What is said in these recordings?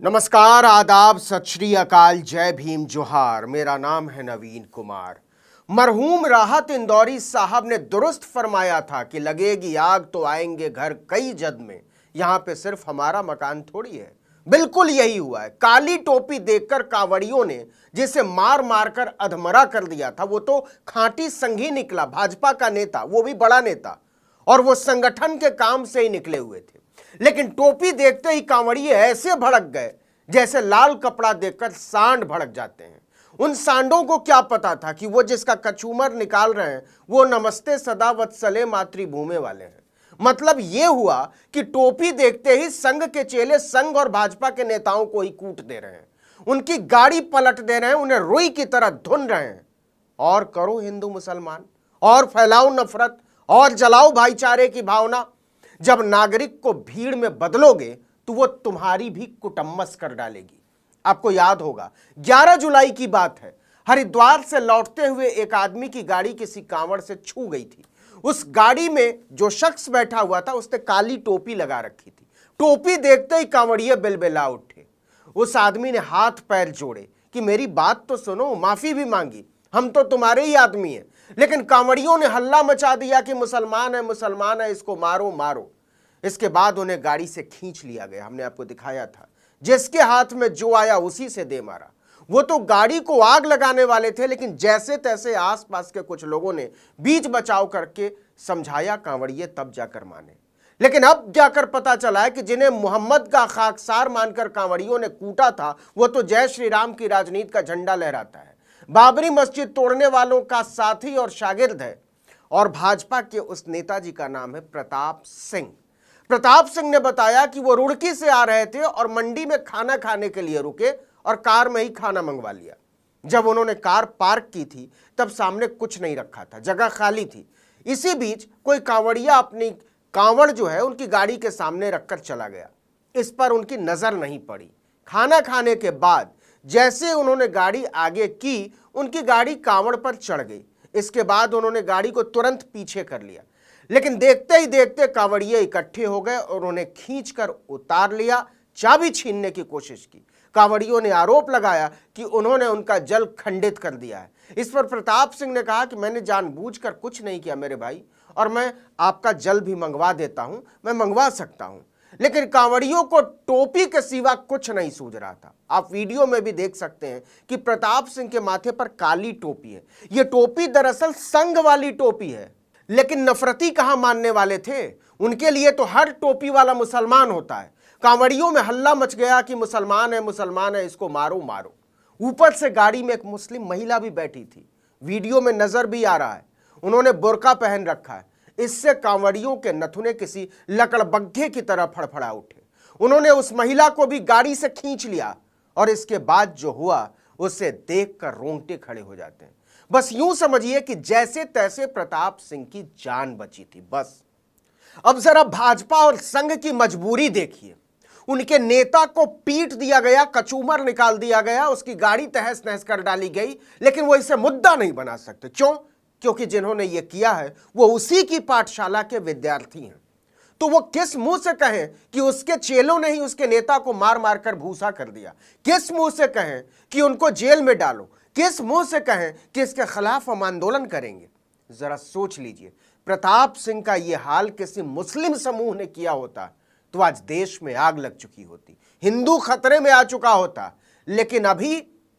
नमस्कार, आदाब, सत श्री अकाल, जय भीम, जोहार। मेरा नाम है नवीन कुमार। मरहूम राहत इंदौरी साहब ने दुरुस्त फरमाया था कि लगेगी आग तो आएंगे घर कई जद में, यहां पे सिर्फ हमारा मकान थोड़ी है। बिल्कुल यही हुआ है। काली टोपी देखकर कांवड़ियों ने जिसे मार मार कर अधमरा कर दिया था, वो तो खांटी संघी निकला, भाजपा का नेता, वो भी बड़ा नेता, और वो संगठन के काम से ही निकले हुए थे। लेकिन टोपी देखते ही कांवड़िए ऐसे भड़क गए जैसे लाल कपड़ा देखकर सांड भड़क जाते हैं। उन सांडों को क्या पता था कि वो जिसका कचूमर निकाल रहे हैं वो नमस्ते सदा वत्सले मातृभूमि वाले हैं। मतलब ये हुआ कि टोपी देखते ही संघ के चेले संघ और भाजपा के नेताओं को ही कूट दे रहे हैं, उनकी गाड़ी पलट दे रहे हैं, उन्हें रुई की तरह धुन रहे हैं। और करो हिंदू मुसलमान, और फैलाओ नफरत, और जलाओ भाईचारे की भावना। जब नागरिक को भीड़ में बदलोगे तो वो तुम्हारी भी कुटम्मस कर डालेगी। आपको याद होगा 11 जुलाई की बात है, हरिद्वार से लौटते हुए एक आदमी की गाड़ी किसी कांवड़ से छू गई थी। उस गाड़ी में जो शख्स बैठा हुआ था उसने काली टोपी लगा रखी थी। टोपी देखते ही कांवड़िए बिलबिला उठे। उस आदमी ने हाथ पैर जोड़े कि मेरी बात तो सुनो, माफी भी मांगी, हम तो तुम्हारे ही आदमी हैं। लेकिन कांवड़ियों ने हल्ला मचा दिया कि मुसलमान है, इसको मारो मारो। इसके बाद उन्हें गाड़ी से खींच लिया गया। हमने आपको दिखाया था, जिसके हाथ में जो आया उसी से दे मारा। वो तो गाड़ी को आग लगाने वाले थे, लेकिन जैसे तैसे आसपास के कुछ लोगों ने बीच बचाव करके समझाया, कांवड़िए तब जाकर माने। लेकिन अब जाकर पता चला है कि जिन्हें मोहम्मद का खाकसार मानकर कांवड़ियों ने कूटा था, वो तो जय श्री राम की राजनीति का झंडा लहराता है, बाबरी मस्जिद तोड़ने वालों का साथी और शागिर्द है। और भाजपा के उस नेताजी का नाम है प्रताप सिंह। प्रताप सिंह ने बताया कि वो रुड़की से आ रहे थे और मंडी में खाना खाने के लिए रुके और कार में ही खाना मंगवा लिया। जब उन्होंने कार पार्क की थी तब सामने कुछ नहीं रखा था, जगह खाली थी। इसी बीच कोई कांवड़िया अपनी कांवड़ जो है उनकी गाड़ी के सामने रखकर चला गया। इस पर उनकी नजर नहीं पड़ी। खाना खाने के बाद जैसे उन्होंने गाड़ी आगे की, उनकी गाड़ी कांवड़ पर चढ़ गई। इसके बाद उन्होंने गाड़ी को तुरंत पीछे कर लिया। लेकिन देखते ही देखते कांवड़िए इकट्ठे हो गए और उन्हें खींचकर उतार लिया, चाबी छीनने की कोशिश की। कांवड़ियों ने आरोप लगाया कि उन्होंने उनका जल खंडित कर दिया है। इस पर प्रताप सिंह ने कहा कि मैंने जानबूझकर कुछ नहीं किया मेरे भाई, और मैं आपका जल भी मंगवा देता हूं, मैं मंगवा सकता हूं। लेकिन कांवड़ियों को टोपी के सिवा कुछ नहीं सूझ रहा था। आप वीडियो में भी देख सकते हैं कि प्रताप सिंह के माथे पर काली टोपी है। यह टोपी दरअसल संघ वाली टोपी है। लेकिन नफरती कहां मानने वाले थे, उनके लिए तो हर टोपी वाला मुसलमान होता है। कांवड़ियों में हल्ला मच गया कि मुसलमान है, इसको मारो मारो। ऊपर से गाड़ी में एक मुस्लिम महिला भी बैठी थी, वीडियो में नजर भी आ रहा है, उन्होंने बुर्का पहन रखा है। इससे कांवड़ियों के नथुने किसी लकड़बग्घे की तरह फड़फड़ा उठे। उन्होंने उस महिला को भी गाड़ी से खींच लिया, और इसके बाद जो हुआ उसे देखकर रोंगटे खड़े हो जाते हैं। बस यूं समझिए कि जैसे तैसे प्रताप सिंह की जान बची थी, बस। अब जरा भाजपा और संघ की मजबूरी देखिए। उनके नेता को पीट दिया गया, कचूमर निकाल दिया गया, उसकी गाड़ी तहस नहस कर डाली गई, लेकिन वो इसे मुद्दा नहीं बना सकते। क्यों? क्योंकि जिन्होंने ये किया है वो उसी की पाठशाला के विद्यार्थी हैं। तो वो किस मुंह से कहें कि उसके चेलों ने ही उसके नेता को मार मार कर भूसा कर दिया? किस मुंह से कहें कि उनको जेल में डालो? किस मुंह से कहें कि इसके खिलाफ हम आंदोलन करेंगे? जरा सोच लीजिए, प्रताप सिंह का यह हाल किसी मुस्लिम समूह ने किया होता तो आज देश में आग लग चुकी होती, हिंदू खतरे में आ चुका होता। लेकिन अभी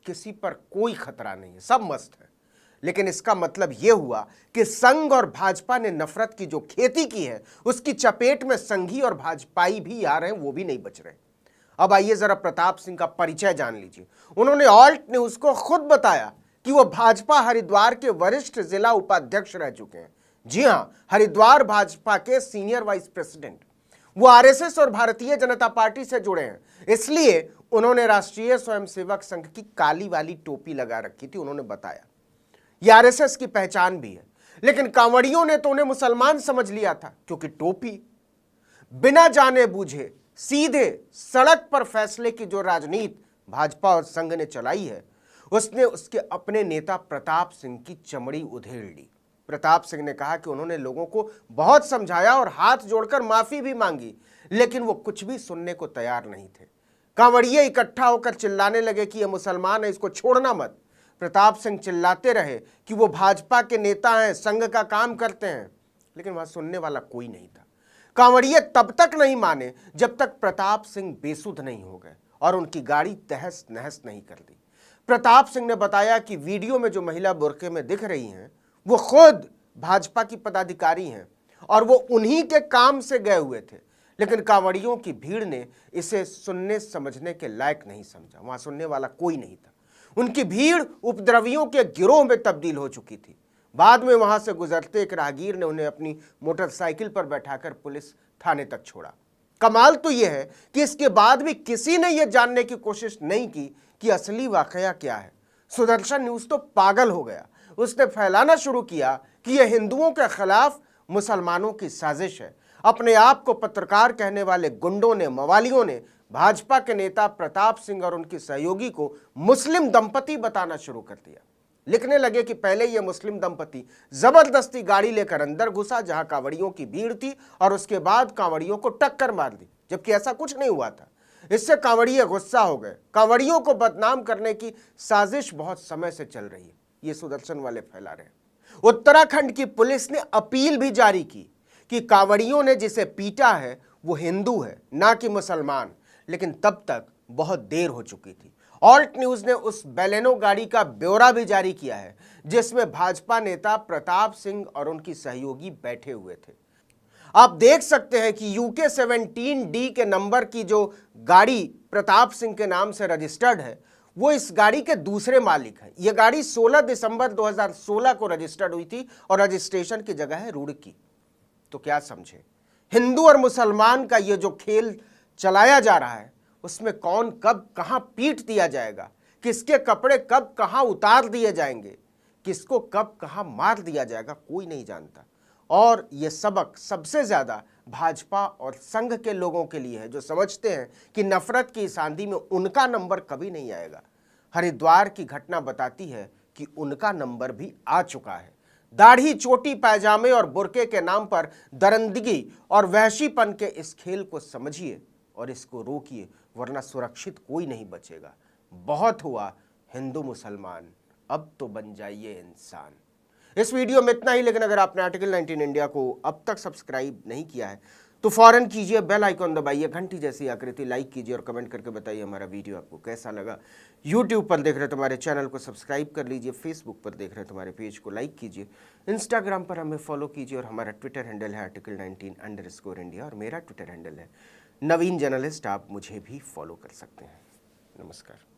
किसी पर कोई खतरा नहीं है, सब मस्त है। लेकिन इसका मतलब यह हुआ कि संघ और भाजपा ने नफरत की जो खेती की है उसकी चपेट में संघी और भाजपाई भी आ रहे हैं, वो भी नहीं बच रहे। अब आइए जरा प्रताप सिंह का परिचय जान लीजिए। उन्होंने ऑल्ट न्यूज को खुद बताया कि वो भाजपा हरिद्वार के वरिष्ठ जिला उपाध्यक्ष रह चुके हैं। जी हां, हरिद्वार भाजपा के सीनियर वाइस प्रेसिडेंट। वो आरएसएस और भारतीय जनता पार्टी से जुड़े हैं, इसलिए उन्होंने राष्ट्रीय स्वयंसेवक संघ की काली वाली टोपी लगा रखी थी। उन्होंने बताया ये आरएसएस की पहचान भी है। लेकिन कांवड़ियों ने तो उन्हें मुसलमान समझ लिया था, क्योंकि टोपी। बिना जाने बूझे सीधे सड़क पर फैसले की जो राजनीति भाजपा और संघ ने चलाई है, उसने उसके अपने नेता प्रताप सिंह की चमड़ी उधेड़ ली। प्रताप सिंह ने कहा कि उन्होंने लोगों को बहुत समझाया और हाथ जोड़कर माफी भी मांगी, लेकिन वो कुछ भी सुनने को तैयार नहीं थे। कांवड़िए इकट्ठा होकर चिल्लाने लगे कि यह मुसलमान है, इसको छोड़ना मत। प्रताप सिंह चिल्लाते रहे कि वो भाजपा के नेता हैं, संघ का काम करते हैं, लेकिन वहां सुनने वाला कोई नहीं था। कांवड़िए तब तक नहीं माने जब तक प्रताप सिंह बेसुध नहीं हो गए और उनकी गाड़ी तहस नहस नहीं कर दी। प्रताप सिंह ने बताया कि वीडियो में जो महिला बुर्के में दिख रही हैं वो खुद भाजपा की पदाधिकारी हैं और वो उन्हीं के काम से गए हुए थे, लेकिन कांवड़ियों की भीड़ ने इसे सुनने समझने के लायक नहीं समझा। वहां सुनने वाला कोई नहीं था। उनकी भीड़ उपद्रवियों के गिरोह में तब्दील हो चुकी थी। बाद में वहां से गुजरते एक राहगीर ने उन्हें अपनी मोटरसाइकिल पर बैठाकर पुलिस थाने तक छोड़ा। कमाल तो यह है कि इसके बाद भी किसी ने यह जानने की कोशिश नहीं की कि असली वाकया क्या है। सुदर्शन न्यूज तो पागल हो गया। उसने फैलाना शुरू किया कि यह हिंदुओं के खिलाफ मुसलमानों की साजिश है। अपने आप को पत्रकार कहने वाले गुंडों ने, मवालियों ने भाजपा के नेता प्रताप सिंह और उनकी सहयोगी को मुस्लिम दंपति बताना शुरू कर दिया। लिखने लगे कि पहले यह मुस्लिम दंपति जबरदस्ती गाड़ी लेकर अंदर घुसा जहां कांवड़ियों की भीड़ थी और उसके बाद कांवड़ियों को टक्कर मार दी, जबकि ऐसा कुछ नहीं हुआ था। इससे कांवड़िये गुस्सा हो गए। कांवड़ियों को बदनाम करने की साजिश बहुत समय से चल रही है, ये सुदर्शन वाले फैला रहे हैं। उत्तराखंड की पुलिस ने अपील भी जारी की कि कांवड़ियों ने जिसे पीटा है वो हिंदू है, ना कि मुसलमान, लेकिन तब तक बहुत देर हो चुकी थी। ऑल्ट न्यूज ने उस बेलेनो गाड़ी का ब्यौरा भी जारी किया है जिसमें भाजपा नेता प्रताप सिंह और उनकी सहयोगी बैठे हुए थे। आप देख सकते हैं कि यूके 17D के नंबर की जो गाड़ी प्रताप सिंह के नाम से रजिस्टर्ड है वो इस गाड़ी के दूसरे मालिक हैं। यह गाड़ी 16 दिसंबर 2016 को रजिस्टर्ड हुई थी और रजिस्ट्रेशन की जगह है रुड़की। तो क्या समझे, हिंदू और मुसलमान का ये जो खेल चलाया जा रहा है उसमें कौन कब कहां पीट दिया जाएगा, किसके कपड़े कब कहां उतार दिए जाएंगे, किसको कब कहां मार दिया जाएगा, कोई नहीं जानता। और ये सबक सबसे ज्यादा भाजपा और संघ के लोगों के लिए है जो समझते हैं कि नफरत की इस आंधी में उनका नंबर कभी नहीं आएगा। हरिद्वार की घटना बताती है कि उनका नंबर भी आ चुका है। दाढ़ी, चोटी, पैजामे और बुर्के के नाम पर दरिंदगी और वहशीपन के इस खेल को समझिए और इसको रोकिए, वरना सुरक्षित कोई नहीं बचेगा। बहुत हुआ हिंदू मुसलमान, अब तो बन जाइए इंसान। इस वीडियो में इतना ही, लेकिन अगर आपने आर्टिकल 19 इंडिया को अब तक सब्सक्राइब नहीं किया है तो फौरन कीजिए, बेल आइकॉन दबाइए, घंटी जैसी आकृति लाइक कीजिए और कमेंट करके बताइए हमारा वीडियो आपको कैसा लगा। यूट्यूब पर देख रहे तो हमारे चैनल को सब्सक्राइब कर लीजिए, फेसबुक पर देख रहे तो हमारे पेज को लाइक कीजिए, इंस्टाग्राम पर हमें फॉलो कीजिए और हमारा ट्विटर हैंडल है article19_India और मेरा ट्विटर हैंडल है नवीन जर्नलिस्ट। आप मुझे भी फॉलो कर सकते हैं। नमस्कार।